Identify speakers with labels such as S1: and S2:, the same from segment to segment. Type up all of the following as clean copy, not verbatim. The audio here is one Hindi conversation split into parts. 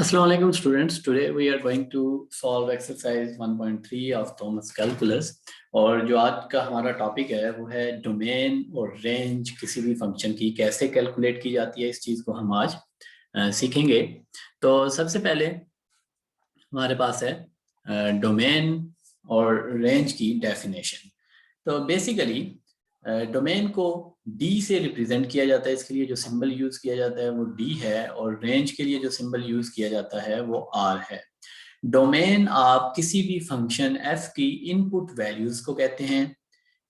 S1: Assalamu alaikum students. Today we are going to solve exercise 1.3 of Thomas calculus और जो आज का हमारा टॉपिक है वो है डोमेन और रेंज किसी भी फंक्शन की कैसे कैलकुलेट की जाती है। इस चीज़ को हम आज सीखेंगे। तो सबसे पहले हमारे पास है डोमेन और रेंज की डेफिनेशन। तो बेसिकली डोमेन को डी से रिप्रेजेंट किया जाता है। इसके लिए जो सिंबल यूज किया जाता है वो डी है और रेंज के लिए जो सिंबल यूज किया जाता है वो आर है। डोमेन आप किसी भी फंक्शन एफ की इनपुट वैल्यूज को कहते हैं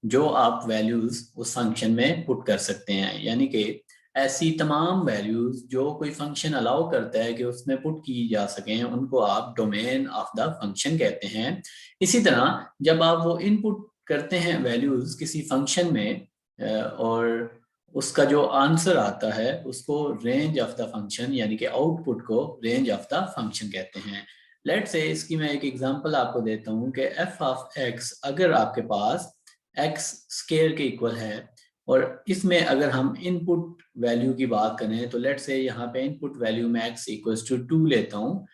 S1: जो आप वैल्यूज उस फंक्शन में पुट कर सकते हैं, यानी कि ऐसी तमाम वैल्यूज जो कोई फंक्शन अलाउ करता है कि उसमें पुट की जा सकें उनको आप डोमेन ऑफ द फंक्शन कहते हैं। इसी तरह जब आप वो इनपुट करते हैं वैल्यूज किसी फंक्शन में और उसका जो आंसर आता है उसको रेंज ऑफ द फंक्शन यानी कि आउटपुट को रेंज ऑफ द फंक्शन कहते हैं। लेट से इसकी मैं एक एग्जांपल आपको देता हूं कि एफ ऑफ एक्स अगर आपके पास एक्स स्केयर के इक्वल है और इसमें अगर हम इनपुट वैल्यू की बात करें तो लेट से यहाँ पे इनपुट वैल्यू में एक्स इक्वल्स टू 2 लेता हूँ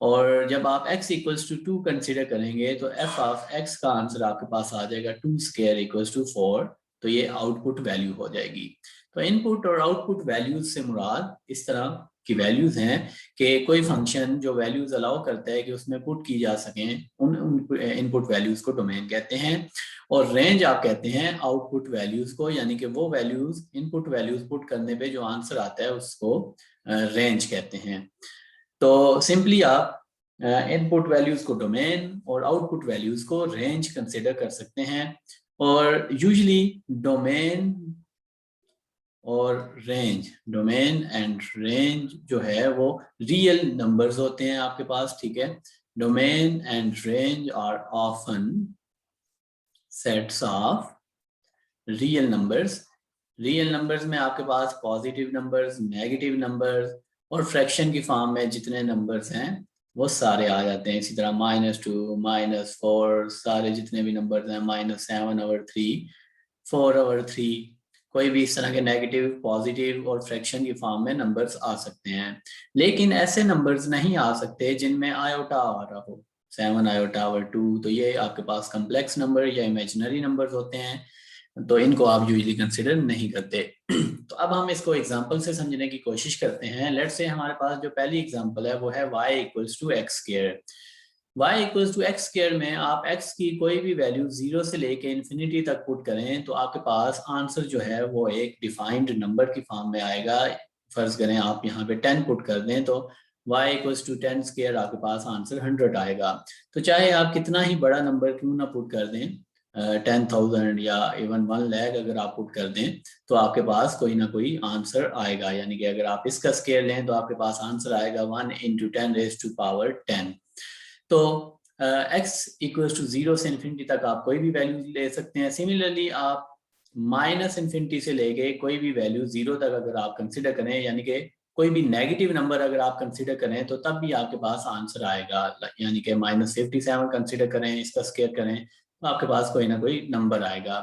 S1: और जब आप x इक्वल्स टू 2 कंसिडर करेंगे तो f ऑफ x का आंसर आपके पास आ जाएगा 2 स्क्वायर इक्वल्स टू 4। तो ये आउटपुट वैल्यू हो जाएगी। तो इनपुट और आउटपुट वैल्यूज से मुराद इस तरह की वैल्यूज हैं कि कोई फंक्शन जो वैल्यूज अलाउ करता है कि उसमें पुट की जा सकें उन इनपुट वैल्यूज को डोमेन कहते हैं और रेंज आप कहते हैं आउटपुट वैल्यूज को, यानी कि वो वैल्यूज इनपुट वैल्यूज पुट करने पे जो आंसर आता है उसको रेंज कहते हैं। तो सिंपली आप इनपुट वैल्यूज को डोमेन और आउटपुट वैल्यूज को रेंज कंसिडर कर सकते हैं। और यूजुअली डोमेन एंड रेंज जो है वो रियल नंबर्स होते हैं आपके पास, ठीक है। Domain and range are often sets of real numbers. Real numbers में आपके पास पॉजिटिव नंबर्स, नेगेटिव नंबर्स और फ्रैक्शन की फॉर्म में जितने नंबर्स हैं वो सारे आ जाते हैं। इसी तरह -2, -4 सारे जितने भी नंबर्स हैं, -7/3, 4/3, कोई भी इस तरह के नेगेटिव, पॉजिटिव और फ्रैक्शन की फॉर्म में नंबर्स आ सकते हैं। लेकिन ऐसे नंबर्स नहीं आ सकते जिनमें आयोटा आ रहा हो, 7/2। तो ये आपके पास कम्प्लेक्स नंबर या इमेजिनरी नंबर्स होते हैं, तो इनको आप यूजुअली कंसिडर नहीं करते। तो अब हम इसको एग्जांपल से समझने की कोशिश करते हैं। लेट्स से हमारे पास जो पहली एग्जांपल है वो है y equals to x square. y equals to x square में आप x की कोई भी वैल्यू 0 से लेके इन्फिनिटी तक पुट करें तो आपके पास आंसर जो है वो एक डिफाइंड नंबर की फॉर्म में आएगा। फर्ज करें आप यहाँ पे 10 पुट कर दें तो y इक्वल्स टू 10 स्क्वायर आपके पास आंसर 100 आएगा। तो चाहे आप कितना ही बड़ा नंबर क्यों ना पुट कर दें, 10,000 या इवन 1 लाख अगर आप पुट कर दें तो आपके पास कोई ना कोई आंसर आएगा। यानी कि अगर आप इसका स्केयर लें तो आपके पास आंसर आएगा 1 × 10⁻10। तो x इक्वल्स टू 0 से इन्फिनिटी तक आप कोई भी वैल्यू ले सकते हैं। सिमिलरली आप -इन्फिनिटी से लेके कोई भी वैल्यू 0 तक अगर आप कंसिडर करें, यानी कि कोई भी नेगेटिव नंबर अगर आप कंसिडर करें तो तब भी आपके पास आंसर आएगा। यानी कि -57 कंसिडर करें, इसका स्केयर करें तो आपके पास कोई ना कोई नंबर आएगा।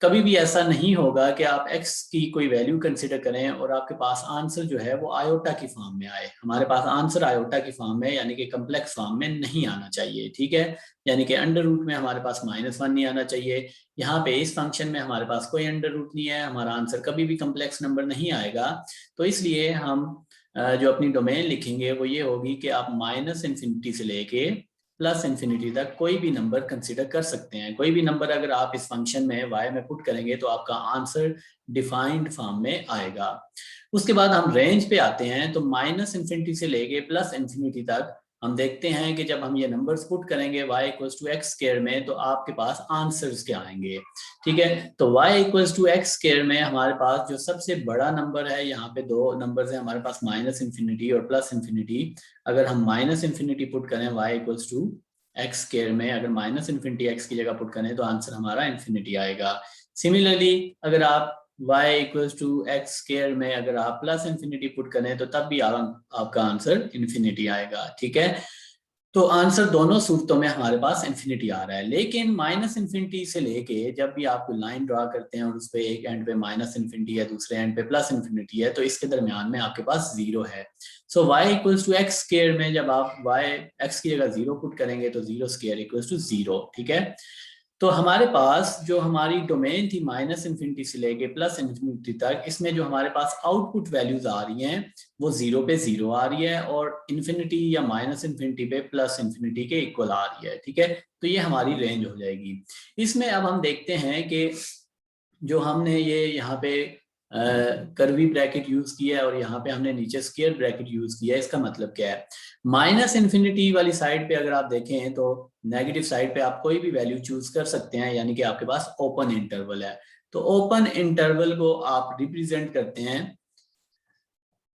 S1: कभी भी ऐसा नहीं होगा कि आप x की कोई वैल्यू कंसिडर करें और आपके पास आंसर जो है वो आयोटा की फॉर्म में आए। हमारे पास आंसर आयोटा की फॉर्म में यानी कि कम्प्लेक्स फॉर्म में नहीं आना चाहिए, ठीक है। यानी कि अंडर रूट में हमारे पास -1 नहीं आना चाहिए। यहाँ पे इस फंक्शन में हमारे पास कोई अंडर रूट नहीं है, हमारा आंसर कभी भी कम्प्लेक्स नंबर नहीं आएगा। तो इसलिए हम जो अपनी डोमेन लिखेंगे वो ये होगी कि आप -इन्फिनिटी से लेके +इन्फिनिटी तक कोई भी नंबर कंसिडर कर सकते हैं। कोई भी नंबर अगर आप इस फंक्शन में y में पुट करेंगे तो आपका आंसर डिफाइंड फॉर्म में आएगा। उसके बाद हम रेंज पे आते हैं। तो -इन्फिनिटी से लेके +इन्फिनिटी तक हम देखते हैं कि जब हम ये नंबर्स पुट करेंगे y equals to x square में तो आपके पास आंसर्स क्या आएंगे, ठीक है। तो y equals to x square में हमारे पास जो सबसे बड़ा नंबर है, यहाँ पे दो नंबर्स हैं हमारे पास, -इन्फिनिटी और +इन्फिनिटी। अगर हम -इन्फिनिटी पुट करें y equals to x square में, अगर -इन्फिनिटी x की जगह पुट करें तो आंसर हमारा इन्फिनिटी आएगा। सिमिलरली अगर आप y equals to x square में अगर आप +इन्फिनिटी पुट करें तो तब भी आपका आंसर इन्फिनिटी आएगा, ठीक है। तो आंसर दोनों सूरतों में हमारे पास इन्फिनिटी आ रहा है, लेकिन माइनस इन्फिनिटी से लेके जब भी आप लाइन ड्रा करते हैं और उस पे एक एंड पे माइनस इन्फिनिटी है, दूसरे एंड पे प्लस इन्फिनिटी है, तो इसके दरमियान में आपके पास जीरो है। So y equals to x square में जब आप y x की जगह जीरो पुट करेंगे तो zero square equals to zero. ठीक है, तो हमारे पास जो हमारी डोमेन थी माइनस इन्फिनिटी से लेके प्लस इन्फिनिटी तक, इसमें जो हमारे पास आउटपुट वैल्यूज आ रही हैं वो जीरो पे जीरो आ रही है और इन्फिनिटी या माइनस इन्फिनिटी पे प्लस इन्फिनिटी के इक्वल आ रही है। ठीक है, तो ये हमारी रेंज हो जाएगी। इसमें अब हम देखते हैं कि जो हमने ये यहाँ पे कर्वी ब्रैकेट यूज किया है और यहाँ पे हमने नीचे स्क्वायर ब्रैकेट यूज किया है, इसका मतलब क्या है? माइनस इन्फिनिटी वाली साइड पे अगर आप देखें तो नेगेटिव साइड पे आप कोई भी वैल्यू चूज कर सकते हैं, यानी कि आपके पास ओपन इंटरवल है। तो ओपन इंटरवल को आप रिप्रेजेंट करते हैं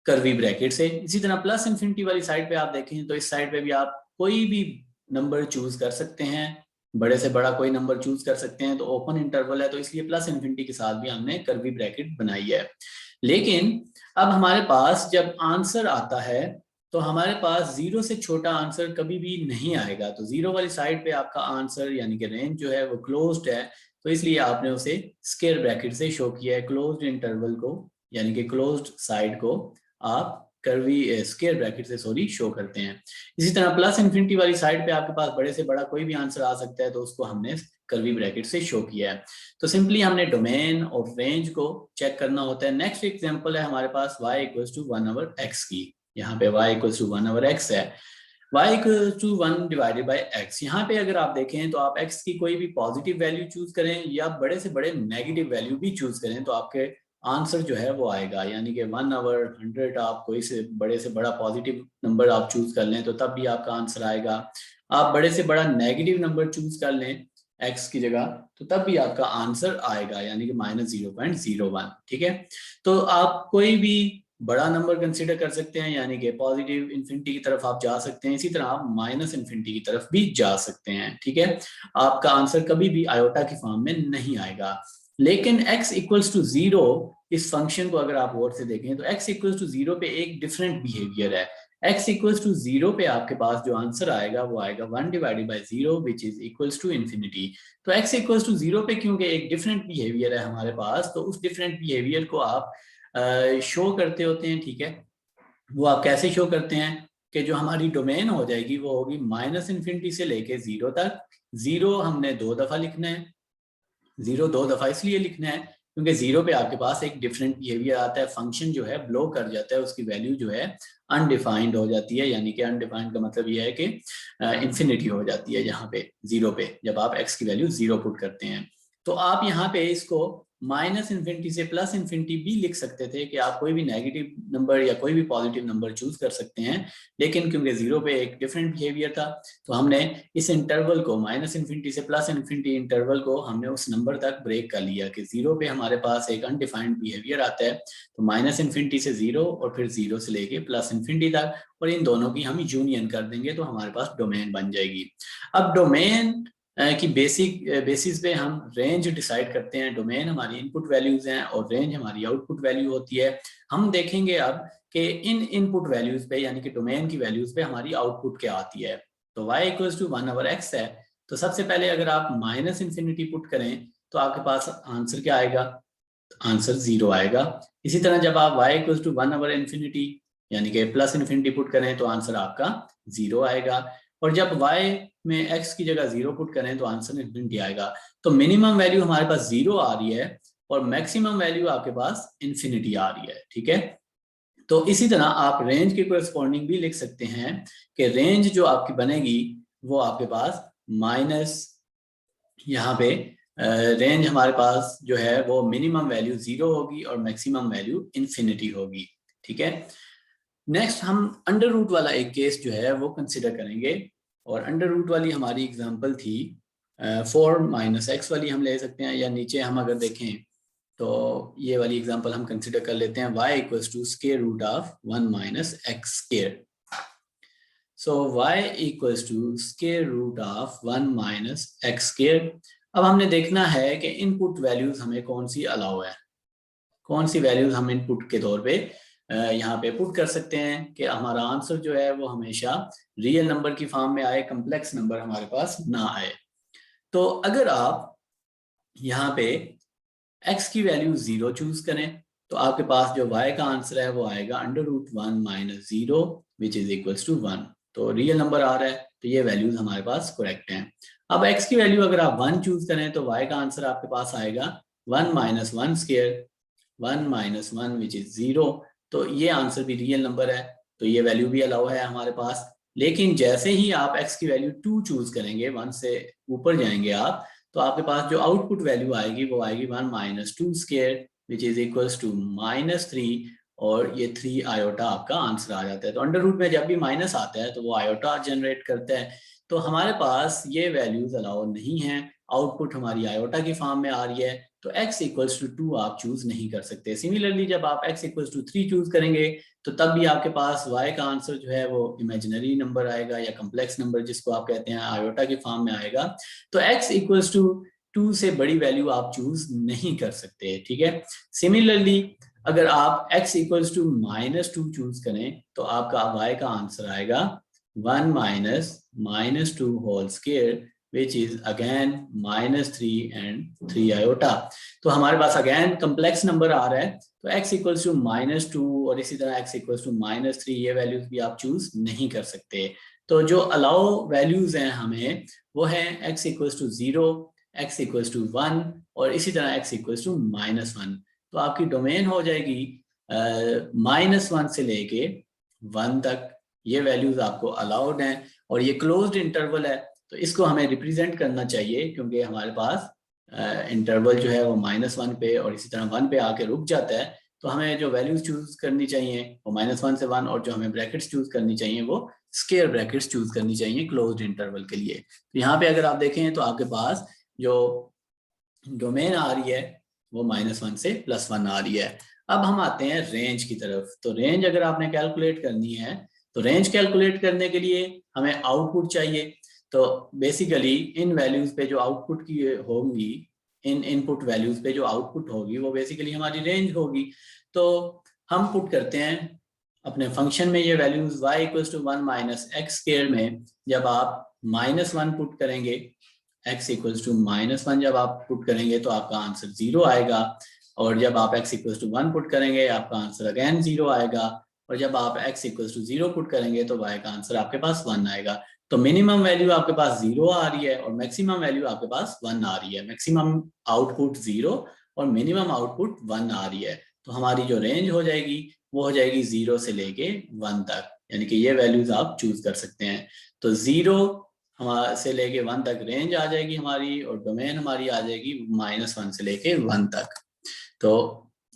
S1: कर्वी ब्रैकेट से। इसी तरह प्लस इन्फिनिटी वाली साइड पे आप देखें तो इस साइड पे भी आप कोई भी नंबर चूज कर सकते हैं, बड़े से बड़ा कोई नंबर चूज कर सकते हैं। तो ओपन इंटरवल है तो इसलिए प्लस इन्फिनिटी के साथ भी हमने कर्वी ब्रैकेट बनाई है। लेकिन अब हमारे पास जब आंसर आता है तो हमारे पास जीरो से छोटा आंसर कभी भी नहीं आएगा। तो जीरो वाली साइड पे आपका आंसर यानी कि रेंज जो है वो क्लोज्ड है, तो इसलिए आपने उसे स्क्वायर ब्रैकेट से शो किया है। क्लोज्ड इंटरवल को यानी कि क्लोज्ड साइड को आप कर्वी स्क्वायर ब्रैकेट से शो करते हैं। इसी तरह प्लस इन्फिनिटी वाली साइड पे आपके पास बड़े से बड़ा कोई भी आंसर आ सकता है, तो उसको हमने कर्वी ब्रैकेट से शो किया है। तो सिंपली हमने डोमेन और रेंज को चेक करना होता है। नेक्स्ट एग्जांपल है हमारे पास y इक्वल्स टू 1/x की। यहाँ पे y इक्वल्स टू 1/x है, y equals to 1 divided by x। यहाँ पे अगर आप देखें तो आप x की कोई भी पॉजिटिव वैल्यू चूज करें या बड़े से बड़े नेगेटिव वैल्यू भी चूज करें तो आपके आंसर जो है वो आएगा। यानी कि 1/100 आप कोई से बड़ा पॉजिटिव नंबर आप चूज कर लें तो तब भी आपका आंसर आएगा। आप बड़े से बड़ा नेगेटिव नंबर चूज कर लें x की जगह तो तब भी आपका आंसर आएगा, यानी कि -0.01। ठीक है, तो आप कोई भी बड़ा नंबर कंसीडर कर सकते हैं, यानी कि पॉजिटिव इन्फिनिटी की तरफ आप जा सकते हैं। इसी तरह आप माइनस इन्फिनिटी की तरफ भी जा सकते हैं। ठीक है, आपका आंसर कभी भी आयोटा की फॉर्म में नहीं आएगा। लेकिन x इक्वल्स टू 0 इस फंक्शन को अगर आप गौर से देखें तो x इक्वल्स टू 0 पे एक डिफरेंट बिहेवियर है। x इक्वल्स टू 0 पे आपके पास जो आंसर आएगा वो आएगा 1 divided by 0 which is equals to infinity. तो x इक्वल्स टू 0 पे क्योंकि एक डिफरेंट बिहेवियर है हमारे पास, तो उस डिफरेंट बिहेवियर को आप शो करते होते हैं। ठीक है, वो आप कैसे शो करते हैं कि जो हमारी डोमेन हो जाएगी वो होगी माइनस इन्फिनिटी से लेके 0 तक। 0 हमने 2 दफा लिखना है, 0 2 दफा इसलिए लिखना है क्योंकि 0 पे आपके पास एक डिफरेंट बिहेवियर आता है, फंक्शन जो है ब्लो कर जाता है, उसकी वैल्यू जो है अनडिफाइंड हो जाती है। यानी कि अनडिफाइंड का मतलब ये है कि इन्फिनिटी हो जाती है यहाँ पे 0 पे जब आप x की वैल्यू 0 पुट करते हैं। तो आप यहाँ पे इसको माइनस इन्फिनिटी से प्लस इन्फिनिटी भी लिख सकते थे कि आप कोई भी नेगेटिव नंबर या कोई भी पॉजिटिव नंबर चूज कर सकते हैं, लेकिन क्योंकि 0 पे एक डिफरेंट बिहेवियर था तो हमने इस इंटरवल को माइनस इन्फिनिटी से प्लस इन्फिनिटी इंटरवल को हमने उस नंबर तक ब्रेक कर लिया कि 0 पे हमारे पास एक अनडिफाइंड बिहेवियर आता है। तो माइनस इन्फिनिटी से 0 और फिर 0 से लेके प्लस इन्फिनिटी तक, और इन दोनों की हम यूनियन कर देंगे तो हमारे पास डोमेन बन जाएगी। अब डोमेन की बेसिस पे हम रेंज डिसाइड करते हैं। डोमेन हमारी इनपुट वैल्यूज हैं और रेंज हमारी आउटपुट वैल्यू होती है। हम देखेंगे अब कि इन इनपुट वैल्यूज पे यानी कि डोमेन की वैल्यूज पे हमारी आउटपुट क्या आती है। तो y इक्वल्स टू 1/x है, तो सबसे पहले अगर आप माइनस इन्फिनिटी पुट करें तो आपके पास आंसर क्या आएगा? आंसर 0 आएगा। इसी तरह जब आप y इक्वल्स टू 1/infinity यानी कि प्लस इन्फिनिटी पुट करें तो आंसर आपका 0 आएगा, और जब y में x की जगह 0 पुट करें तो आंसर इन्फिनिटी आएगा। तो मिनिमम वैल्यू हमारे पास 0 आ रही है और मैक्सिमम वैल्यू आपके पास इन्फिनिटी आ रही है। ठीक है, तो इसी तरह आप रेंज के कोरस्पॉन्डिंग भी लिख सकते हैं कि रेंज जो आपकी बनेगी वो आपके पास माइनस, यहाँ पे रेंज हमारे पास जो है वो मिनिमम वैल्यू 0 होगी और मैक्सिमम वैल्यू इन्फिनिटी होगी। ठीक है, नेक्स्ट हम अंडर रूट वाला एक केस जो है वो कंसिडर करेंगे, और अंडर रूट वाली हमारी एग्जांपल थी 4 - x वाली हम ले सकते हैं, या नीचे हम अगर देखें तो ये वाली एग्जांपल हम कंसिडर कर लेते हैं y equals to square root of 1 - x square. So y equals to square root of 1 - x square. अब हमने देखना है कि इनपुट वैल्यूज हमें कौन सी अलाउ है, कौन सी वैल्यूज हम इनपुट के तौर पे यहाँ पे पुट कर सकते हैं कि हमारा आंसर जो है वो हमेशा रियल नंबर की फॉर्म में आए, कम्प्लेक्स नंबर हमारे पास ना आए। तो अगर आप यहाँ पे x की वैल्यू 0 चूज करें तो आपके पास जो y का आंसर है वो आएगा √1 - 0 विच इज इक्वल्स टू 1। तो रियल नंबर आ रहा है, तो ये वैल्यूज हमारे पास करेक्ट हैं। अब x की वैल्यू अगर आप 1 चूज करें तो y का आंसर आपके पास आएगा 1 - 1 स्क्वायर 1 - 1 विच इज 0। तो ये आंसर भी रियल नंबर है, तो ये वैल्यू भी अलाउ है हमारे पास। लेकिन जैसे ही आप x की वैल्यू 2 चूज करेंगे, 1 से ऊपर जाएंगे आप, तो आपके पास जो आउटपुट वैल्यू आएगी वो आएगी 1 - 2 square which is equals to -3, और ये 3 आयोटा आपका आंसर आ जाता है। तो अंडर रूट में जब भी माइनस आता है तो वो आयोटा जनरेट करता है। तो हमारे पास ये वैल्यूज अलाउ नहीं है, आउटपुट हमारी आयोटा की फॉर्म में आ रही है, तो x इक्वल्स टू 2 आप चूज नहीं कर सकते। सिमिलरली जब आप x इक्वल्स टू 3 चूज करेंगे तो तब भी आपके पास y का आंसर जो है वो इमेजिनरी नंबर आएगा, या कम्प्लेक्स नंबर जिसको आप कहते हैं, आयोटा की फॉर्म में आएगा। तो x इक्वल्स टू 2 से बड़ी वैल्यू आप चूज नहीं कर सकते, ठीक है। सिमिलरली अगर आप x इक्वल्स टू -2 चूज करें तो आपका y का आंसर आएगा 1 - -2 whole square which is again -3 and 3 iota। तो हमारे पास अगेन कम्प्लेक्स नंबर आ रहा है, तो x इक्वल्स टू -2 और इसी तरह x इक्वल्स टू -3, ये वैल्यूज भी आप चूज नहीं कर सकते। तो जो अलाउ वैल्यूज हैं हमें वो है x equals to 0, x equals to 1 और इसी तरह x इक्वल्स टू -1। तो आपकी डोमेन हो जाएगी -1 से लेके 1 तक, ये वैल्यूज आपको अलाउड हैं। और ये क्लोज्ड इंटरवल है, तो इसको हमें रिप्रेजेंट करना चाहिए, क्योंकि हमारे पास इंटरवल जो है वो -1 पे और इसी तरह 1 पे आके रुक जाता है। तो हमें जो वैल्यूज चूज करनी चाहिए वो -1 से 1, और जो हमें ब्रैकेट्स चूज करनी चाहिए वो स्क्वायर ब्रैकेट्स चूज करनी चाहिए क्लोज्ड इंटरवल के लिए। तो यहाँ पे अगर आप देखें तो आपके पास जो डोमेन आ रही है वो -1 से +1 आ रही है। अब हम आते हैं रेंज की तरफ। तो रेंज अगर आपने कैलकुलेट करनी है तो रेंज कैलकुलेट करने के लिए हमें आउटपुट चाहिए। तो बेसिकली इन वैल्यूज पे जो आउटपुट की होंगी, इन इनपुट वैल्यूज पे जो आउटपुट होगी वो बेसिकली हमारी रेंज होगी। तो हम पुट करते हैं अपने फंक्शन में ये values y equals to 1 - x square में, जब आप -1 पुट करेंगे, x इक्वल्स टू -1 जब आप पुट करेंगे तो आपका आंसर 0 आएगा, और जब आप x इक्वल्स टू 1 पुट करेंगे आपका आंसर अगेन 0 आएगा, और जब आप x इक्वल्स टू 0 पुट करेंगे तो y का आंसर आपके पास 1 आएगा। तो मिनिमम वैल्यू आपके पास 0 आ रही है और मैक्सिमम वैल्यू आपके पास 1 आ रही है। मैक्सिमम आउटपुट 0 और मिनिमम आउटपुट 1 आ रही है। तो हमारी जो रेंज हो जाएगी वो हो जाएगी 0 से लेके 1 तक, यानी कि ये वैल्यूज आप चूज कर सकते हैं। तो 0 हमारे से लेके 1 तक रेंज आ जाएगी हमारी, और डोमेन हमारी आ जाएगी -1 से लेके 1 तक। तो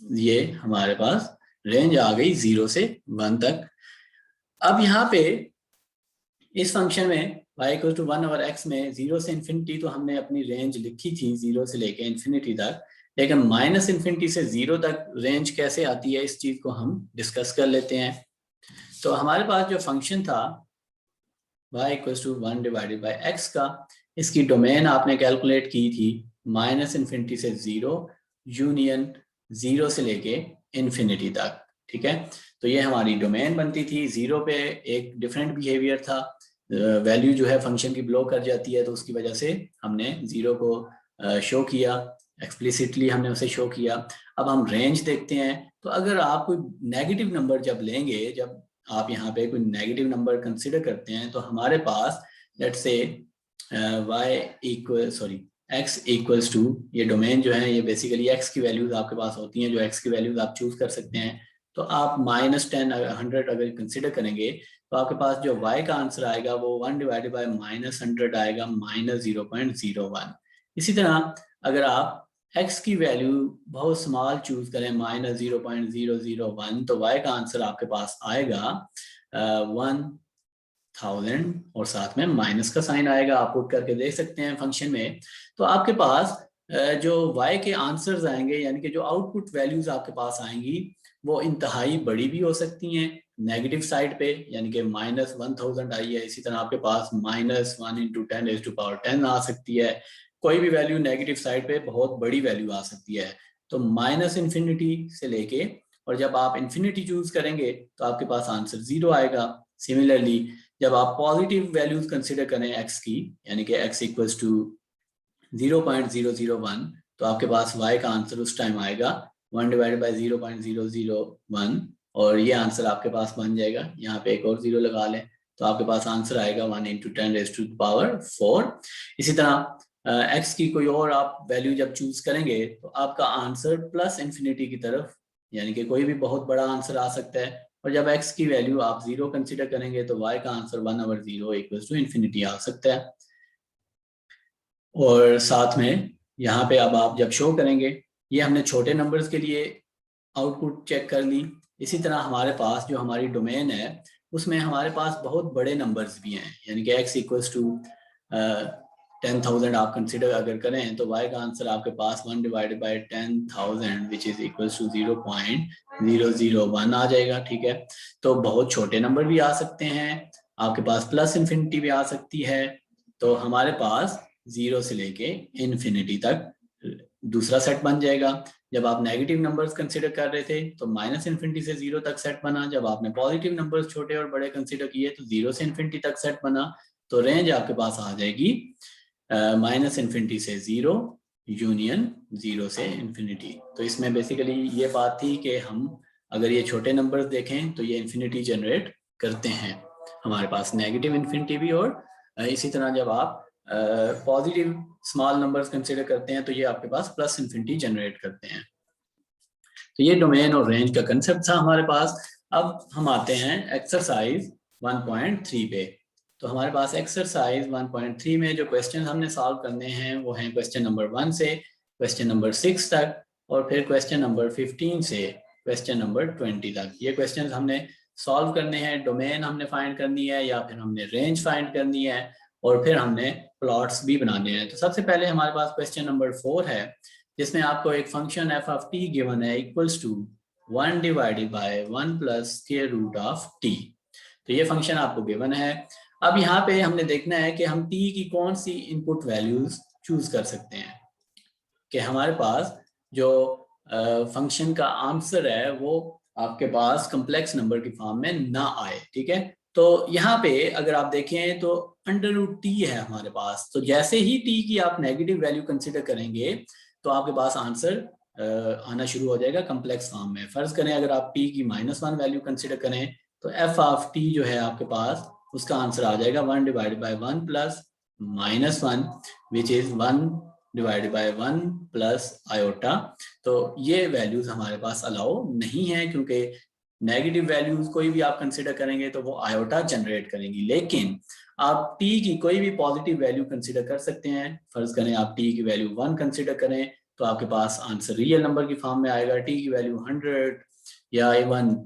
S1: ये हमारे पास रेंज आ गई 0 से 1 तक। अब यहाँ पे इस फंक्शन में y इक्वल टू 1 और x में 0 से इन्फिनिटी तो हमने अपनी रेंज लिखी थी 0 से लेके इन्फिनिटी तक, लेकिन -इन्फिनिटी से 0 तक रेंज कैसे आती है इस चीज को हम डिस्कस कर लेते हैं। तो हमारे पास जो फंक्शन था y equals to 1 divided by x का, इसकी डोमेन आपने कैलकुलेट की थी -इन्फिनिटी से 0 यूनियन 0 से लेके इन्फिनिटी तक, ठीक है। तो ये हमारी डोमेन बनती थी। 0 पे एक डिफरेंट बिहेवियर था, वैल्यू जो है फंक्शन की ब्लो कर जाती है, तो उसकी वजह से हमने 0 को शो किया, एक्सप्लिसिटली हमने उसे शो किया। अब हम रेंज देखते हैं। तो अगर आप कोई नेगेटिव नंबर जब लेंगे, जब आप यहाँ पे कोई नेगेटिव नंबर कंसिडर करते हैं, तो हमारे पास let's say x equals to, ये डोमेन जो है ये बेसिकली x की वैल्यूज आपके पास होती हैं, जो x की वैल्यूज आप चूज कर सकते हैं। तो आप -10 100 अगर कंसिडर करेंगे तो आपके पास जो y का आंसर आएगा वो 1 डिवाइडेड बाई -100 आएगा -0.01। इसी तरह अगर आप x की वैल्यू बहुत स्मॉल चूज करें -0.001, तो y का आंसर आपके पास आएगा 1000 और साथ में माइनस का साइन आएगा। आप पुट करके देख सकते हैं फंक्शन में। तो आपके पास जो y के आंसर्स आएंगे, यानी कि जो आउटपुट वैल्यूज आपके पास आएंगी वो इंतहाई बड़ी भी हो सकती हैं नेगेटिव साइड पे, यानी कि -1000 आई है, इसी तरह आपके पास -1 × 10⁻10 आ सकती है। कोई भी वैल्यू नेगेटिव साइड पे बहुत बड़ी वैल्यू आ सकती है। तो -इन्फिनिटी से लेके और जब आप इन्फिनिटी चूज करेंगे तो आपके पास आंसर 0 आएगा। सिमिलरली जब आप पॉजिटिव वैल्यूज कंसिडर करें x की, यानी कि x इक्वल्स टू 0.001, तो आपके पास y का आंसर उस टाइम आएगा 1 डिवाइडेड बाई 0.001, और ये आंसर आपके पास बन जाएगा, यहाँ पे एक और 0 लगा लें तो आपके पास आंसर आएगा 1 × 10⁻⁴। इसी तरह x की कोई और आप वैल्यू जब चूज करेंगे तो आपका आंसर प्लस इन्फिनिटी की तरफ, यानी कि कोई भी बहुत बड़ा आंसर आ सकता है, और जब x की वैल्यू आप 0 कंसीडर करेंगे तो y का आंसर 1/0 इक्वल्स टू इन्फिनिटी आ सकता है। और साथ में यहाँ पे अब आप जब शो करेंगे, ये हमने छोटे नंबर्स के लिए आउटपुट चेक कर ली। इसी तरह हमारे पास जो हमारी डोमेन है उसमें हमारे पास बहुत बड़े नंबर्स भी हैं, यानी कि x इक्वल्स टू 10,000 आप कंसिडर अगर करें तो y का आंसर आपके पास 1 divided by 10,000 which is equals to 0.001 आ जाएगा। ठीक है, तो बहुत छोटे नंबर भी आ सकते हैं, आपके पास प्लस इन्फिनिटी भी आ सकती है, तो हमारे पास 0 से लेके इन्फिनिटी तक दूसरा सेट बन जाएगा। जब आप नेगेटिव नंबर्स कंसीडर कर रहे थे तो माइनस इन्फिनिटी से 0 तक सेट बना, जब आपने पॉजिटिव नंबर्स छोटे और बड़े कंसीडर किए तो 0 से इन्फिनिटी तक सेट बना, तो रेंज आपके पास आ जाएगी माइनस इन्फिनिटी से 0 यूनियन 0 से इन्फिनिटी। तो इसमें बेसिकली ये बात थी कि हम अगर ये छोटे नंबर्स देखें तो ये इन्फिनिटी जनरेट करते हैं, हमारे पास नेगेटिव इन्फिनिटी भी, और इसी तरह जब आप पॉजिटिव स्मॉल नंबर्स कंसीडर करते हैं तो ये आपके पास प्लस इन्फिनिटी जनरेट करते हैं। तो ये डोमेन और रेंज का कंसेप्ट था हमारे पास। अब हम आते हैं एक्सरसाइज 1.3 पे। तो हमारे पास एक्सरसाइज 1.3 में जो क्वेश्चन हमने सॉल्व करने हैं वो हैं क्वेश्चन नंबर 1 से क्वेश्चन नंबर 6 तक, और फिर क्वेश्चन नंबर 15 से क्वेश्चन नंबर 20 तक। ये क्वेश्चन हमने सॉल्व करने हैं, डोमेन हमने फाइंड करनी है या फिर हमने रेंज फाइंड करनी है, और फिर हमने प्लॉट्स भी बनाने हैं। तो सबसे पहले हमारे पास क्वेश्चन नंबर 4 है, जिसमें आपको एक function F of T given है equals to 1 divided by 1 plus square root of T. तो ये फंक्शन आपको गिवन है। अब यहाँ पे हमने देखना है कि हम टी की कौन सी इनपुट वैल्यूज चूज कर सकते हैं कि हमारे पास जो फंक्शन का आंसर है वो आपके पास कम्प्लेक्स नंबर की फॉर्म में ना आए। ठीक है, तो यहाँ पे अगर आप देखें तो अंडर रूट टी है हमारे पास, तो जैसे ही टी की आप नेगेटिव वैल्यू कंसिडर करेंगे तो आपके पास आंसर आना शुरू हो जाएगा कम्प्लेक्स फॉर्म में। फर्ज करें अगर आप टी की -1 वैल्यू कंसिडर करें तो एफ ऑफ टी जो है आपके पास उसका आंसर आ जाएगा 1 divided by 1 plus -1 which is 1 divided by 1 plus iota. तो ये वैल्यूज हमारे पास अलाउ नहीं है, क्योंकि नेगेटिव वैल्यूज कोई भी आप कंसिडर करेंगे तो वो आयोटा जनरेट करेंगी, लेकिन आप t की कोई भी पॉजिटिव वैल्यू कंसिडर कर सकते हैं। फर्ज करें आप t की वैल्यू 1 कंसिडर करें तो आपके पास आंसर रियल नंबर की फॉर्म में आएगा। t की वैल्यू 100 या इवन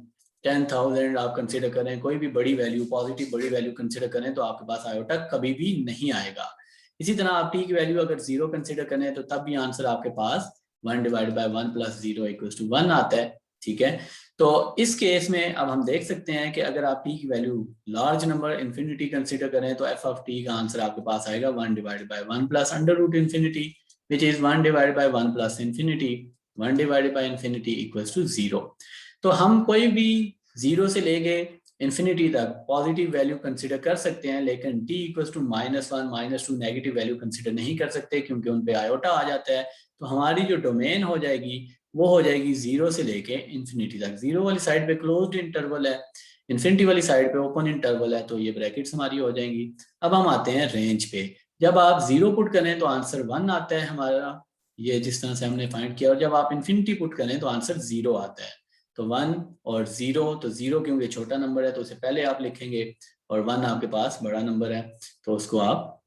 S1: 10,000 आप कंसिडर करें, कोई भी बड़ी वैल्यू, पॉजिटिव बड़ी वैल्यू कंसिडर करें तो आपके पास आयोटा कभी भी नहीं आएगा। इसी तरह आप t की वैल्यू अगर 0 कंसिडर करें तो तब भी आंसर आपके पास 1 divided by 1 plus 0 equals to 1 आता है। ठीक है, तो इस केस में अब हम देख सकते हैं कि अगर आप t की value large number infinity consider करें तो f ऑफ t का आंसर आपके पास आएगा 1 divided by 1 plus under root infinity which is 1 divided by 1 plus infinity, 1 divided by infinity equals to 0। तो हम कोई भी 0 से लेके इन्फिनिटी तक पॉजिटिव वैल्यू कंसीडर कर सकते हैं, लेकिन t equals to -1 -2 negative value consider नहीं कर सकते क्योंकि उन पे आयोटा आ जाता है। तो हमारी जो डोमेन हो जाएगी वो हो जाएगी 0 से लेके इन्फिनिटी तक। 0 वाली साइड पे क्लोज्ड इंटरवल है, इन्फिनिटी वाली साइड पे ओपन इंटरवल है, तो ये ब्रैकेट्स हमारी हो जाएंगी। अब हम आते हैं रेंज पे। जब आप 0 पुट करें तो आंसर 1 आता है हमारा, ये जिस तरह से हमने फाइंड किया, और जब आप इन्फिनिटी पुट करें तो आंसर 0 आता है। तो 1 और 0, तो 0 क्योंकि छोटा नंबर है तो उसे पहले आप लिखेंगे, और 1 आपके पास बड़ा नंबर है तो उसको आप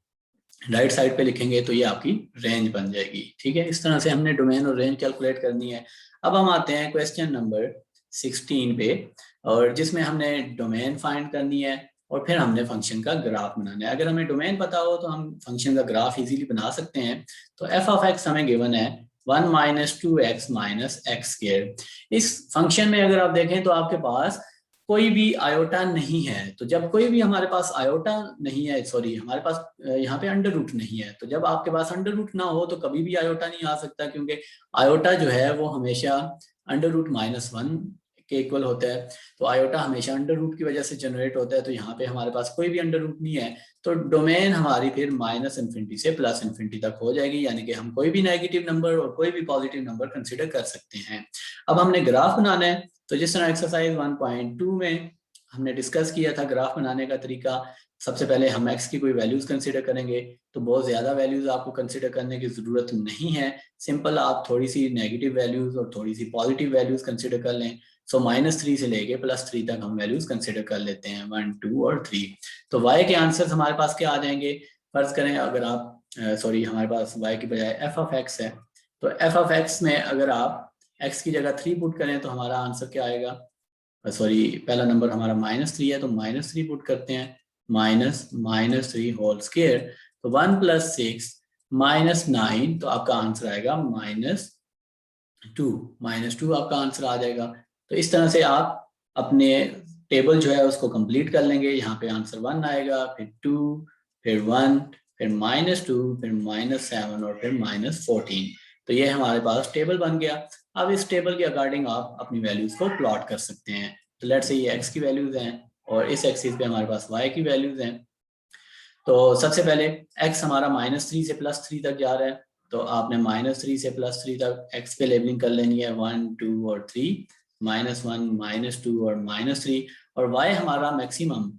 S1: राइट साइड पे लिखेंगे, तो ये आपकी रेंज बन जाएगी। ठीक है, इस तरह से हमने डोमेन और रेंज कैलकुलेट करनी है। अब हम आते हैं क्वेश्चन नंबर 16 पे, और जिसमें हमने डोमेन फाइंड करनी है और फिर हमने फंक्शन का ग्राफ बनाना है। अगर हमें डोमेन पता हो तो हम फंक्शन का ग्राफ इजीली बना सकते हैं। तो एफ ऑफ एक्स हमें गिवन है 1 - 2x - x²। इस फंक्शन में अगर आप देखें तो आपके पास कोई भी आयोटा नहीं है। तो जब कोई भी हमारे पास आयोटा नहीं है, सॉरी हमारे पास यहाँ पे अंडर रूट नहीं है, तो जब आपके पास अंडर रूट ना हो तो कभी भी आयोटा नहीं आ सकता, क्योंकि आयोटा जो है वो हमेशा अंडर रूट -1 के इक्वल होता है, तो आयोटा हमेशा अंडर रूट की वजह से जनरेट होता है, तो यहाँ पे हमारे पास कोई भी अंडर रूट नहीं है, तो डोमेन हमारी फिर -∞ से +∞ तक हो जाएगी, यानी कि हम कोई भी नेगेटिव नंबर और कोई भी पॉजिटिव नंबर कंसिडर कर सकते हैं। अब हमने ग्राफ बनाना है, तो जिस तरह एक्सरसाइज 1.2 में हमने डिस्कस किया था ग्राफ बनाने का तरीका, सबसे पहले हम x की कोई वैल्यूज कंसीडर करेंगे, तो बहुत ज़्यादा वैल्यूज आपको कंसीडर करने की ज़रूरत नहीं है, सिंपल आप थोड़ी सी नेगेटिव वैल्यूज और थोड़ी सी पॉजिटिव वैल्यूज कंसीडर कर लें। सो -3 से लेके +3 तक हम वैल्यूज कंसीडर कर लेते हैं, 1, 2 और 3। तो y के आंसर्स हमारे पास क्या आ जाएंगे, फर्ज करें अगर आप हमारे पास y की बजाय f(x) है, तो f(x) में अगर आप x की जगह 3 पुट करें तो हमारा आंसर क्या आएगा, पहला नंबर हमारा -3 है, तो -3 पुट करते हैं, -3 होल स्क्वायर, तो 1 + 6 -9, तो आपका आंसर आएगा -2 आपका आंसर आ जाएगा। तो इस तरह से आप अपने टेबल जो है उसको कंप्लीट कर लेंगे। यहाँ पे आंसर 1 आएगा, फिर 2, फिर 1, फिर -2, फिर -7 और फिर -14। तो ये हमारे पास टेबल बन गया। अब इस टेबल के अकॉर्डिंग आप अपनी वैल्यूज को प्लॉट कर सकते हैं। तो लेट्स से ये x की वैल्यूज हैं और इस एक्सिस पे हमारे पास y की वैल्यूज हैं। तो सबसे पहले x हमारा -3 से +3 तक जा रहा है, तो आपने -3 से +3 तक x पे लेबलिंग कर लेनी है, 1, 2 और 3, -1, -2 और -3। और y हमारा मैक्सिमम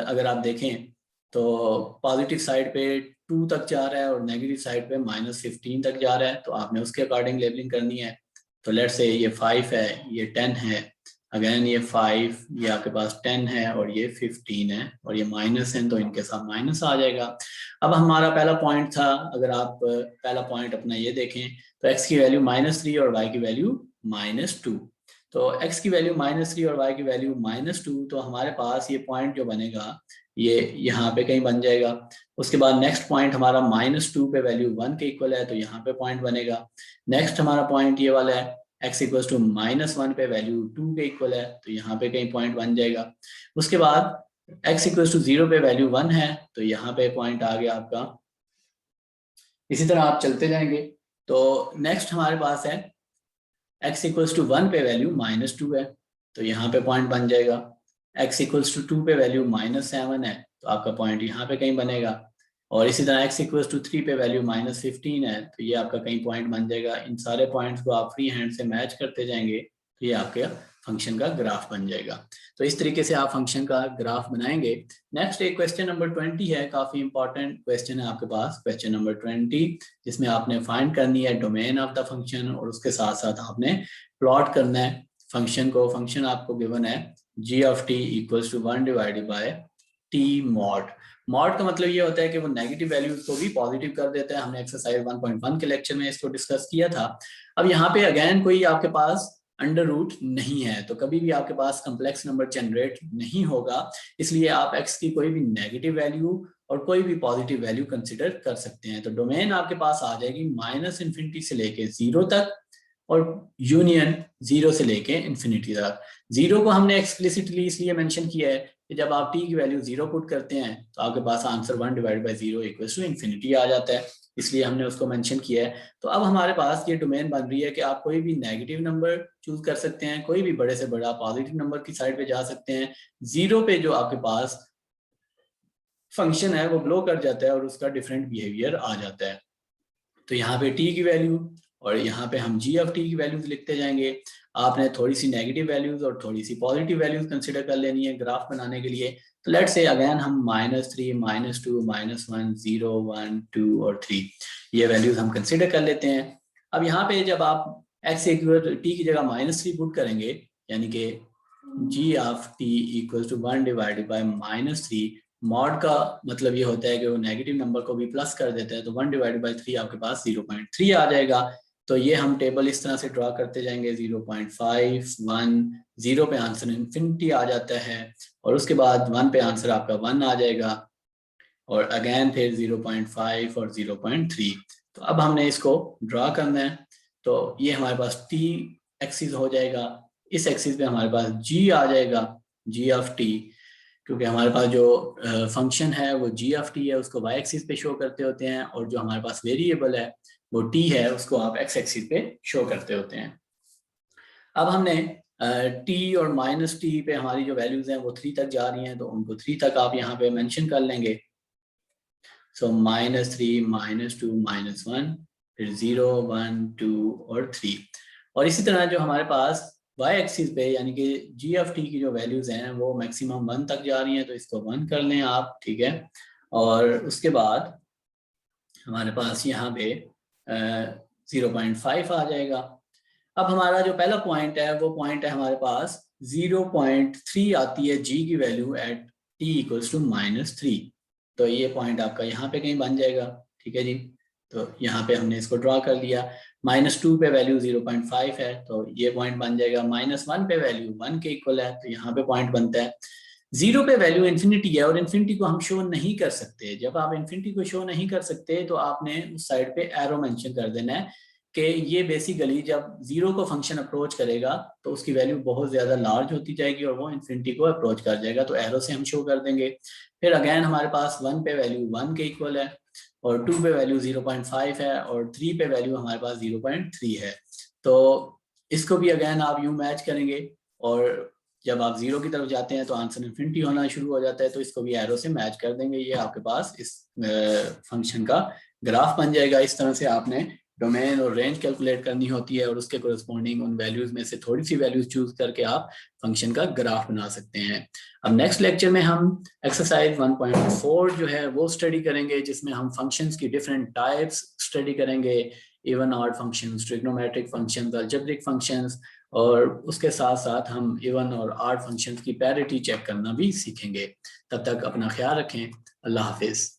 S1: अगर आप देखें तो पॉजिटिव साइड पे 2 तक जा रहा है और नेगेटिव साइड पे -15 तक जा रहा है, तो आपने उसके अकॉर्डिंग लेबलिंग करनी है। तो लेट्स से ये 5 है, ये 10 है, अगेन ये 5, ये आपके पास 10 है और ये 15 है और ये माइनस है, तो इनके साथ माइनस आ जाएगा। अब हमारा पहला पॉइंट था, अगर आप पहला पॉइंट अपना ये देखें तो x की वैल्यू -3 और y की वैल्यू -2। तो x की वैल्यू -3 और y की वैल्यू -2, तो हमारे पास ये पॉइंट जो बनेगा ये यहाँ पे कहीं बन जाएगा। उसके बाद नेक्स्ट पॉइंट हमारा -2 पे वैल्यू 1 के इक्वल है, तो यहाँ पे पॉइंट बनेगा। नेक्स्ट हमारा पॉइंट ये वाला है, x = -1 पे वैल्यू 2 के इक्वल है, तो यहाँ पे कहीं पॉइंट बन जाएगा। उसके बाद x = 0 पे वैल्यू 1 है, तो यहाँ पे पॉइंट आ गया आपका। इसी तरह आप चलते जाएंगे। तो नेक्स्ट हमारे पास है x = 1 पे वैल्यू -2 है, तो यहाँ पे पॉइंट बन जाएगा। x = 2 पे वैल्यू -7 है, तो आपका पॉइंट यहाँ पे कहीं बनेगा। और इसी तरह x = 3 पे वैल्यू -15 है, तो ये आपका कहीं पॉइंट बन जाएगा। इन सारे पॉइंट्स को आप फ्री हैंड से मैच करते जाएंगे, तो ये आपके फंक्शन का ग्राफ बन जाएगा। तो इस तरीके से आप फंक्शन का ग्राफ बनाएंगे। नेक्स्ट एक क्वेश्चन नंबर 20 है, काफी इंपॉर्टेंट क्वेश्चन है आपके पास, क्वेश्चन नंबर 20, जिसमें आपने फाइंड करनी है डोमेन ऑफ द फंक्शन और उसके साथ साथ आपने प्लॉट करना है फंक्शन को। फंक्शन आपको गिवन है g(t) = 1 / t mod। मॉड का मतलब ये होता है कि वो नेगेटिव वैल्यूज को भी पॉजिटिव कर देता है। हमने एक्सरसाइज 1.1 के लेक्चर में इसको डिस्कस किया था। अब यहाँ पे अगेन कोई आपके पास अंडर रूट नहीं है, तो कभी भी आपके पास कम्प्लेक्स नंबर जनरेट नहीं होगा, इसलिए आप x की कोई भी नेगेटिव वैल्यू और कोई भी पॉजिटिव वैल्यू कंसिडर कर सकते हैं। तो डोमेन आपके पास आ जाएगी -∞ से लेके 0 तक और यूनियन 0 से लेके इंफिनिटी तक। 0 को हमने एक्सप्लिसिटली इसलिए मेंशन किया है कि जब आप t की वैल्यू 0 पुट करते हैं तो आपके पास आंसर 1 / 0 = इंफिनिटी आ जाता है, इसलिए हमने उसको मेंशन किया है। तो अब हमारे पास ये डोमेन बन रही है कि आप कोई भी नेगेटिव नंबर चूज कर सकते हैं, कोई भी बड़े से बड़ा पॉजिटिव नंबर की साइड पे जा सकते हैं। 0 पे जो आपके पास फंक्शन है वो ब्लो कर जाता है और उसका डिफरेंट बिहेवियर आ जाता है। तो यहाँ पे t की वैल्यू और यहाँ पे हम g(t) की वैल्यूज लिखते जाएंगे। आपने थोड़ी सी नेगेटिव वैल्यूज और थोड़ी सी पॉजिटिव वैल्यूज कंसीडर कर लेनी है ग्राफ बनाने के लिए। तो लेट्स से अगेन हम -3, -2, -1, 0, 1, 2 और 3 ये वैल्यूज हम कंसीडर कर लेते हैं। अब यहाँ पे जब आप x = t की जगह -3 पुट करेंगे, यानी कि g(t) = 1 / -3, मॉड का मतलब ये होता है कि वो नेगेटिव नंबर को भी प्लस कर देता है, तो 1 / 3 आपके पास 0.3 आ जाएगा। तो ये हम टेबल इस तरह से ड्रा करते जाएंगे, 0.5, 1, 0 पे आंसर इंफिनिटी आ जाता है और उसके बाद 1 पे आंसर आपका 1 आ जाएगा और अगेन फिर 0.5 और 0.3। तो अब हमने इसको ड्रा करना है। तो ये हमारे पास t एक्सिस हो जाएगा, इस एक्सिस पे हमारे पास g आ जाएगा, g(t), क्योंकि हमारे पास जो फंक्शन है वो g(t) है, उसको y एक्सिस पे शो करते होते हैं, और जो हमारे पास वेरिएबल है वो t है, उसको आप x एक्सिस पे शो करते होते हैं। अब हमने टी और माइनस टी पे हमारी जो वैल्यूज हैं वो 3 तक जा रही हैं, तो उनको 3 तक आप यहाँ पे मेंशन कर लेंगे। सो -3, -2, -1, फिर 0, 1, 2 और 3। और इसी तरह जो हमारे पास y एक्सिस पे यानी कि जी ऑफ टी की जो वैल्यूज हैं वो मैक्सिमम 1 तक जा रही हैं, तो इसको 1 कर लें आप, ठीक है। और उसके बाद हमारे पास यहाँ पे 0.5 आ जाएगा। अब हमारा जो पहला पॉइंट है वो पॉइंट है हमारे पास 0.3 आती है जी की value at T equals to -3। तो ये पॉइंट आपका यहाँ पे कहीं बन जाएगा, ठीक है जी। तो यहाँ पे हमने इसको ड्रॉ कर लिया। -2 पे वैल्यू 0.5 है, तो ये पॉइंट बन जाएगा। -1 पे वैल्यू 1 के इक्वल है, तो यहाँ पे पॉइंट बनता है। 0 पे वैल्यू इन्फिनिटी है और इन्फिनिटी को हम शो नहीं कर सकते। जब आप इन्फिनिटी को शो नहीं कर सकते तो आपने उस साइड पे एरो मेंशन कर देना है कि ये बेसिकली जब 0 को फंक्शन अप्रोच करेगा तो उसकी वैल्यू बहुत ज्यादा लार्ज होती जाएगी और वो इन्फिनिटी को अप्रोच कर जाएगा, तो एरो से हम शो कर देंगे। फिर अगेन हमारे पास 1 पे वैल्यू 1 के इक्वल है और 2 पे वैल्यू 0.5 है और 3 पे वैल्यू हमारे पास 0.3 है। तो इसको भी अगेन आप यूं मैच करेंगे और जब आप 0 की तरफ जाते हैं तो आंसर इन्फिनिटी होना शुरू हो जाता है, तो इसको भी एरो से मैच कर देंगे। ये आपके पास इस फंक्शन का ग्राफ बन जाएगा। इस तरह से आपने डोमेन और रेंज कैलकुलेट करनी होती है और उसके कोरिस्पोंडिंग उन वैल्यूज में से थोड़ी सी वैल्यूज चूज करके आप फंक्शन का ग्राफ बना सकते हैं। अब नेक्स्ट लेक्चर में हम एक्सरसाइज 1.4 जो है वो स्टडी करेंगे, जिसमें हम फंक्शंस की डिफरेंट टाइप्स स्टडी करेंगे, even odd functions, trigonometric functions, algebraic functions, और उसके साथ साथ हम इवन और ऑड फंक्शंस की पैरिटी चेक करना भी सीखेंगे। तब तक अपना ख्याल रखें। अल्लाह हाफिज।